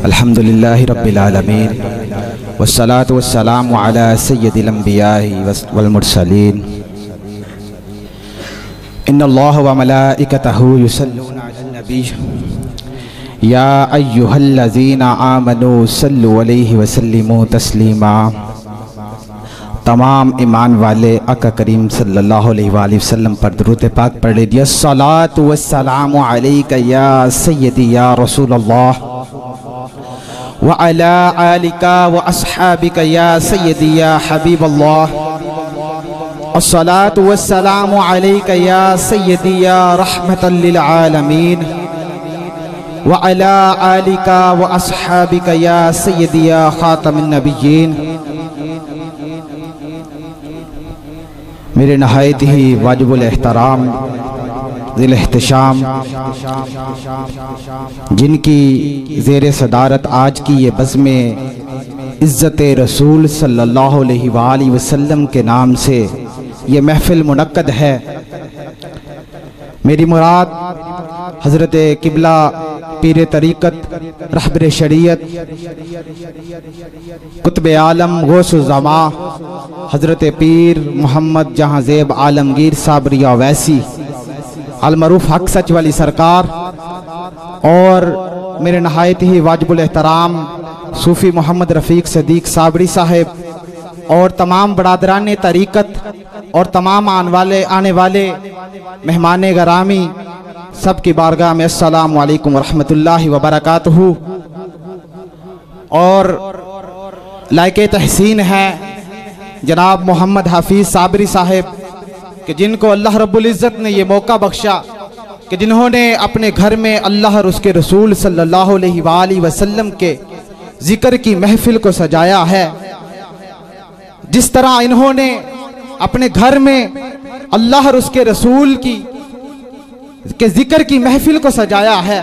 अल्हम्दुलिल्लाहि रब्बिल आलमीन वस्सलातु वस्सलामु अला सय्यदिल अंबिया'i वल मुरसलीन इन्नल्लाह व मलाइकतहु युसल्लूना अलन नबी या अय्युहल्लज़ीना आमनू सल्लु अलैहि व सल्लिमू तस्लीमा। तमाम ईमान वाले आका करीम सल्लल्लाहु अलैहि वसल्लम पर दुरूद पाक पढ़ लीजिए। अस्सलातु वस्सलामु अलैका या सय्यदी या रसूलल्लाह व अला आलिका व अस्हाबिका या सय्यदी या हबीबल्लाह। अस्सलातु वस्सलामु अलैका या सय्यदी या रहमतल लिल आलमीन व अला आलिका व अस्हाबिका या सय्यदी या खातमुन नबिय्यीन। मेरे नहायत ही वाजिबुल एहतराम दिल एहतशाम जिनकी ज़ेर सदारत आज की ये बज़्म इज़्ज़त रसूल सल्लल्लाहु अलैहि वसल्लम के नाम से ये महफ़िल मुनक्कद है। मेरी मुराद हज़रत किबला पीर तरीक़त रहबर शरीयत कुतुब आलम गौस-उज़्ज़मा हज़रत पीर मोहम्मद जहांज़ेब आलमगीर साबरिया वैसी अलमरूफ हक सच वाली सरकार और मेरे नहायत ही वाजिबुल एहतराम सूफ़ी मोहम्मद रफ़ीक सदीक साबरी साहिब और तमाम बरादरान तरीक़त और तमाम आने वाले मेहमान गरामी सब की बारगाह में अस्सलामु अलैकुम वरहमतुल्लाहि वबरकातुहू। और लायके तहसीन है जनाब मोहम्मद हाफिज़ साबरी साहिब कि जिनको अल्लाह रब्बुल इज़्ज़त ने ये मौका बख्शा कि जिन्होंने अपने घर में अल्लाह और उसके रसूल सल्लल्लाहु अलैहि वसल्लम के ज़िक्र की महफिल को सजाया है। जिस तरह इन्होंने अपने घर में अल्लाह और उसके रसूल के ज़िक्र की महफिल को सजाया है,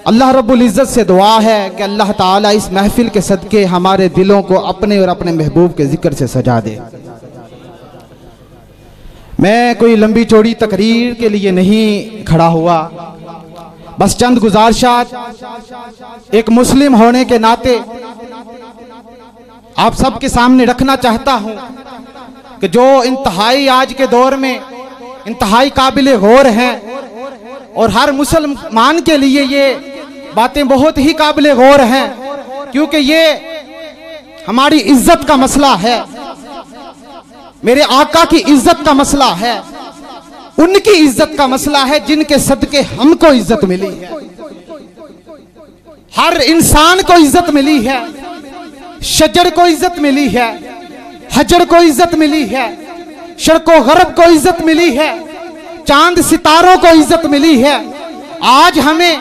अल्लाह रब्बुल इज़्ज़त से दुआ है कि अल्लाह ताला इस महफिल के सदके हमारे दिलों को अपने और अपने महबूब के ज़िक्र से सजा दे। मैं कोई लंबी चौड़ी तकरीर के लिए नहीं खड़ा हुआ, बस चंद गुजारिशात एक मुस्लिम होने के नाते आप सबके सामने रखना चाहता हूं कि जो इंतहाई आज के दौर में इंतहाई काबिल गौर हैं और हर मुसलमान के लिए ये बातें बहुत ही काबिल गौर हैं, क्योंकि ये हमारी इज्जत का मसला है, मेरे आका की इज्जत का मसला है, उनकी इज्जत का मसला है जिनके सदके हमको इज्जत मिली है। हर इंसान को इज्जत मिली है, शजर को इज्जत मिली है, हजर को इज्जत मिली है, शर्को गरब को इज्जत मिली है, चांद सितारों को इज्जत मिली है। आज हमें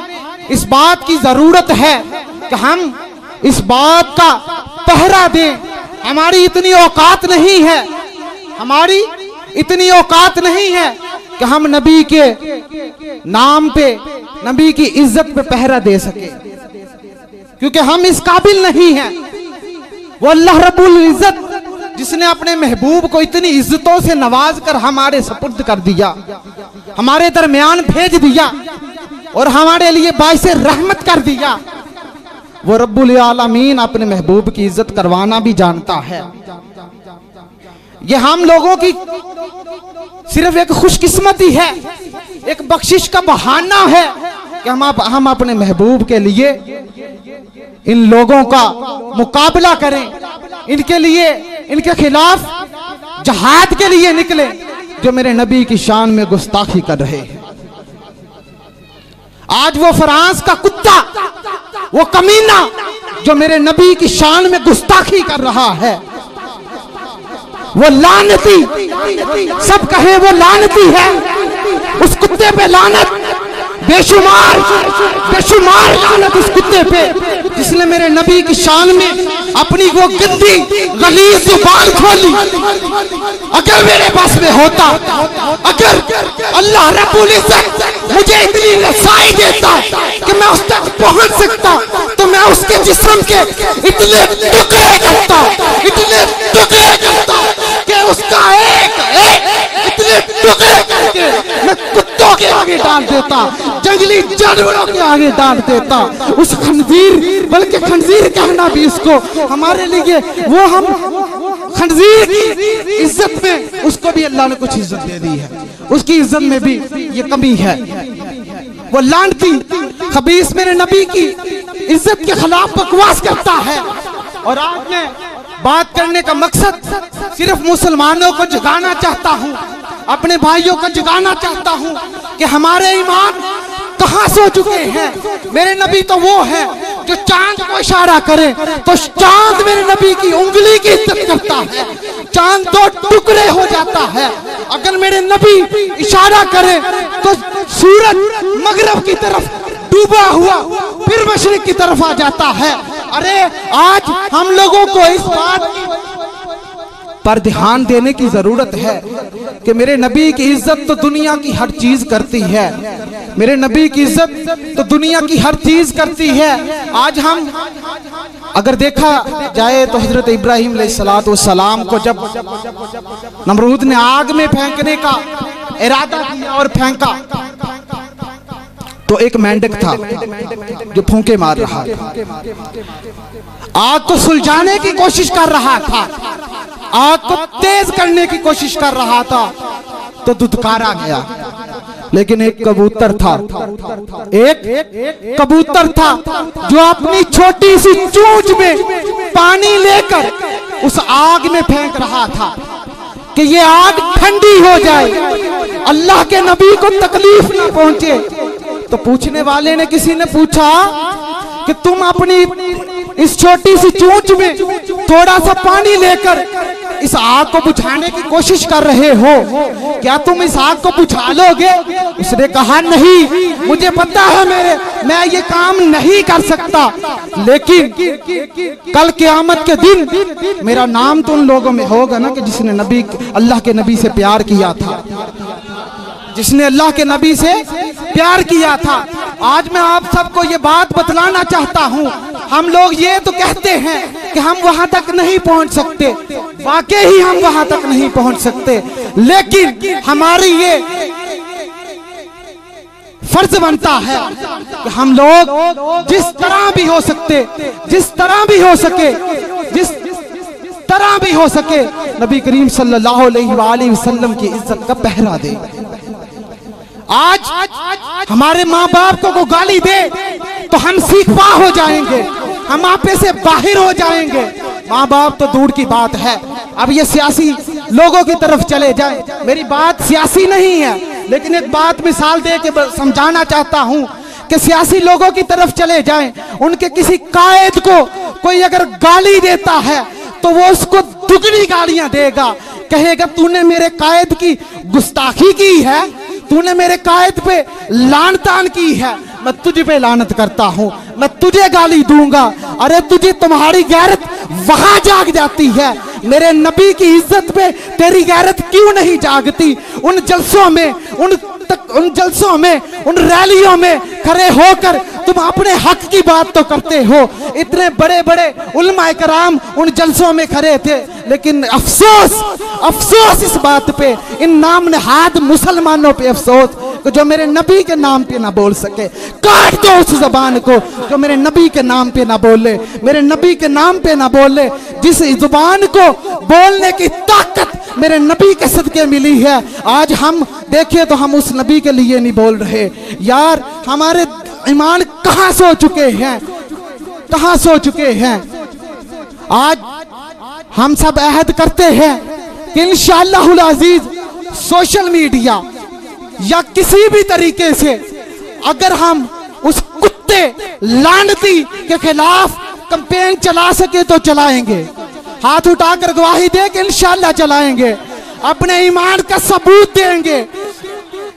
इस बात की जरूरत है कि हम इस बात का पहरा दें। हमारी इतनी औकात नहीं है, हमारी इतनी औकात नहीं है कि हम नबी के नाम पे, नबी की इज्जत पे पहरा दे सके, क्योंकि हम इस काबिल नहीं हैं। वो अल्लाह रब्बुल इज्जत जिसने अपने महबूब को इतनी इज्जतों से नवाज कर हमारे सपुर्द कर दिया, हमारे दरमियान भेज दिया और हमारे लिए बाइस रहमत कर दिया, वो रब्बुल आलमीन अपने महबूब की इज्जत करवाना भी जानता है। ये हम लोगों की सिर्फ एक खुशकिस्मती है, एक बख्शिश का बहाना है कि हम अपने महबूब के लिए इन लोगों का मुकाबला करें, इनके लिए, इनके खिलाफ जहाद के लिए निकले जो मेरे नबी की शान में गुस्ताखी कर रहे हैं। आज वो फ्रांस का कुत्ता, वो कमीना जो मेरे नबी की शान में गुस्ताखी कर रहा है, वो लानती, सब कहे वो लानती है, उस कुत्ते पे लानत, बेशुमार बेशुमार लानत उस कुत्ते पे जिसने मेरे नबी की शान में अपनी वो गंदी गलीज़ जुबान खोली। अगर मेरे पास में होता, अगर अल्लाह रब्बुल इज़्ज़त मुझे इतनी रसाई देता कि मैं उस तक पहुंच सकता, तो मैं उसके जिस्म के इतने टुकड़े करता, इतने टुकड़े करता कि उसका एक एक इतने टुकड़े करके मैं कुत्तों के आगे आगे डाल देता, जंगली जानवरों के आगे डाल देता, उस खंजीर, बल्कि खंजीर कहना भी इसको हमारे लिए, वो हम खंजीर की इज्जत में उसको भी अल्लाह ने कुछ इज्जत दे दी है, उसकी इज्जत में भी ये कमी है। वो लानती खबीस मेरे नबी की इज्जत के खिलाफ बकवास करता है। और आज मैं बात करने का मकसद सिर्फ मुसलमानों को जगाना चाहता हूँ, अपने भाइयों को जगाना चाहता हूँ कि हमारे ईमान कहाँ सो चुके हैं। मेरे नबी तो वो है जो चांद को इशारा करे तो चांद मेरे नबी की उंगली की इज्जत करता है, चांद दो टुकड़े हो जाता है। अगर मेरे नबी इशारा करे तो सूरज मगरब की तरफ डूबा हुआ फिर मशरिक की तरफ आ जाता है। अरे आज हम लोगों को इस बात पर ध्यान देने की जरूरत है कि मेरे नबी की इज्जत तो दुनिया की हर चीज करती है, मेरे नबी की इज्जत तो दुनिया की हर चीज करती है। आज हम अगर देखा जाए तो हजरत इब्राहिम अलैहिस्सलाम को जब नमरूद ने आग में फेंकने का इरादा किया और फेंका तो एक मेंढक था जो फूंके मार रहा था, आग को सुलझाने की कोशिश कर रहा था, आग को तेज करने की कोशिश कर रहा था तो दुदकारा गया। लेकिन एक कबूतर था, एक कबूतर था जो अपनी छोटी सी चोंच में पानी लेकर उस आग में फेंक रहा था कि ये आग ठंडी हो जाए, अल्लाह के नबी को तकलीफ ना पहुंचे। तो पूछने वाले ने, किसी ने पूछा कि तुम अपनी इस छोटी सी चोंच में थोड़ा सा पानी लेकर इस आग को बुझाने की कोशिश कर रहे हो, क्या तुम इस आग को बुझा लोगे? उसने कहा नहीं, मुझे पता है मैं ये काम नहीं कर सकता, लेकिन कल क़यामत के दिन मेरा नाम तो उन लोगों में होगा ना कि जिसने नबी, अल्लाह के नबी से प्यार किया था, जिसने अल्लाह के नबी से प्यार किया था। आज मैं आप सबको ये बात बतलाना चाहता हूँ, हम लोग ये तो कहते हैं कि हम वहां तक नहीं पहुंच सकते, वाकई ही हम वहां तक नहीं पहुंच सकते, लेकिन हमारी ये फर्ज बनता है कि हम लोग जिस तरह भी हो सकते, जिस तरह भी हो सके, जिस तरह भी हो सके नबी करीम सल्लल्लाहु अलैहि वसल्लम की इज्जत का पहरा दे। आज हमारे माँ बाप को गाली दे तो हम सीखपा हो जाएंगे, हम आपे से बाहर हो जाएंगे, माँ बाप तो दूर की बात है। अब ये सियासी लोगों की तरफ चले जाए, मेरी बात सियासी नहीं है, लेकिन एक बात मिसाल दे के समझाना चाहता हूँ कि सियासी लोगों की तरफ चले जाएं, उनके किसी कायद को कोई अगर गाली देता है तो वो उसको दुगनी गालियां देगा, कहेगा तूने मेरे कायद की गुस्ताखी की है, तूने मेरे कायद पे लानतान की है, मैं तुझे पे लानत करता हूँ, मैं तुझे गाली दूंगा। अरे तुझे तुम्हारी गैरत वहां जाग जाती है, मेरे नबी की इज्जत पे तेरी गैरत क्यों नहीं जागती? उन जलसों में, उन जलसों में, उन रैलियों में खड़े होकर तुम अपने हक की बात तो करते हो। इतने बड़े बड़े उलमाए कराम उन जलसों में खड़े थे, लेकिन अफसोस, अफसोस इस बात पे, इन नाम नहाद मुसलमानों पे अफसोस जो मेरे नबी के नाम पे ना बोल सके। काट दो उस जबान को जो मेरे नबी के नाम पे ना बोले, मेरे नबी के नाम पे ना बोले। जिस जुबान को बोलने की ताकत मेरे नबी के सदके मिली है, आज हम देखें तो हम उस नबी के लिए नहीं बोल रहे। यार हमारे ईमान कहाँ सो चुके हैं, कहाँ सो चुके हैं। आज हम सब अहद करते हैं कि इंशाअल्लाहुल अजीज सोशल मीडिया या किसी भी तरीके से अगर हम उस कुत्ते लानती के खिलाफ कैंपेन चला सके तो चलाएंगे, हाथ उठाकर गवाही दे के इंशाअल्लाह चलाएंगे, अपने ईमान का सबूत देंगे।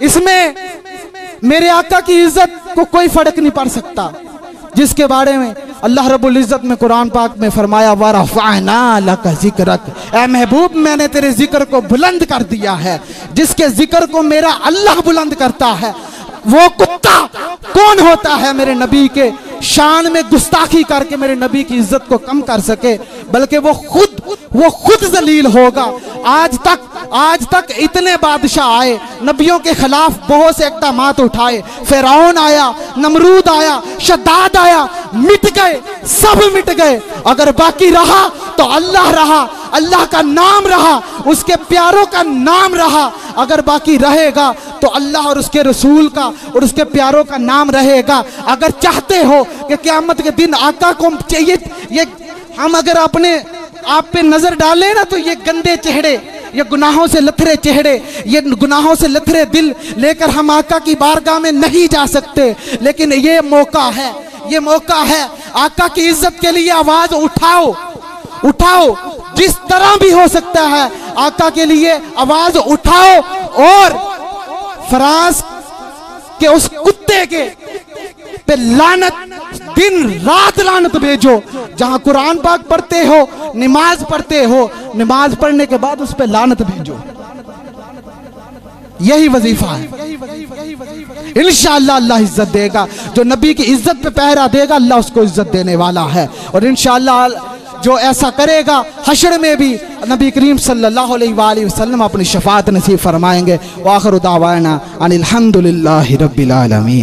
इसमें मेरे आका की इज्जत को कोई फर्क नहीं पड़ सकता, जिसके बारे में अल्लाह रब्बुल इज्जत में कुरान पाक में फरमाया वरफ़अना लका ज़िक्रक, ऐ महबूब मैंने तेरे जिक्र को बुलंद कर दिया है। जिसके जिक्र को मेरा अल्लाह बुलंद करता है वो कुत्ता कौन होता है मेरे नबी के शान में गुस्ताखी करके मेरे नबी की इज्जत को कम कर सके, बल्कि वो खुद जलील होगा। आज तक इतने बादशाह आए, नबियों के खिलाफ बहुत से इक़दामात उठाए, फिरौन आया, नमरूद आया, शद्दाद आया, मिट गए, सब मिट गए। अगर बाकी रहा तो अल्लाह रहा, अल्लाह का नाम रहा, उसके प्यारों का नाम रहा। अगर बाकी रहेगा तो अल्लाह और उसके रसूल का और उसके प्यारों का नाम रहेगा। अगर चाहते हो कि क़यामत के दिन आका को चाहिए, ये हम अगर अपने आप पे नजर डालें ना, तो ये गंदे चेहरे, ये गुनाहों से लथरे चेहरे, ये गुनाहों से लथरे दिल लेकर हम आका की बारगाह में नहीं जा सकते। लेकिन ये मौका है, ये मौका है, आका की इज्जत के लिए आवाज उठाओ, उठाओ, जिस तरह भी हो सकता है आका के लिए आवाज उठाओ। और फराज के उस कुत्ते के पे लानत, दिन रात लानत भेजो। जहां कुरान पाक पढ़ते हो, नमाज पढ़ते हो, नमाज पढ़ने के बाद उस पे लानत भेजो। यही वजीफा है। इंशाअल्लाह अल्लाह इज्जत देगा। जो नबी की इज्जत पे पहरा देगा, अल्लाह उसको इज्जत देने वाला है। और इंशाअल्लाह जो ऐसा करेगा, हश्र में भी नबी करीम सल्लल्लाहु अलैहि वसल्लम अपनी शफाअत नसीब फरमाएंगे। व आखिरु दावाना अनिल हम्दुलिल्लाहि रब्बिल आलमीन।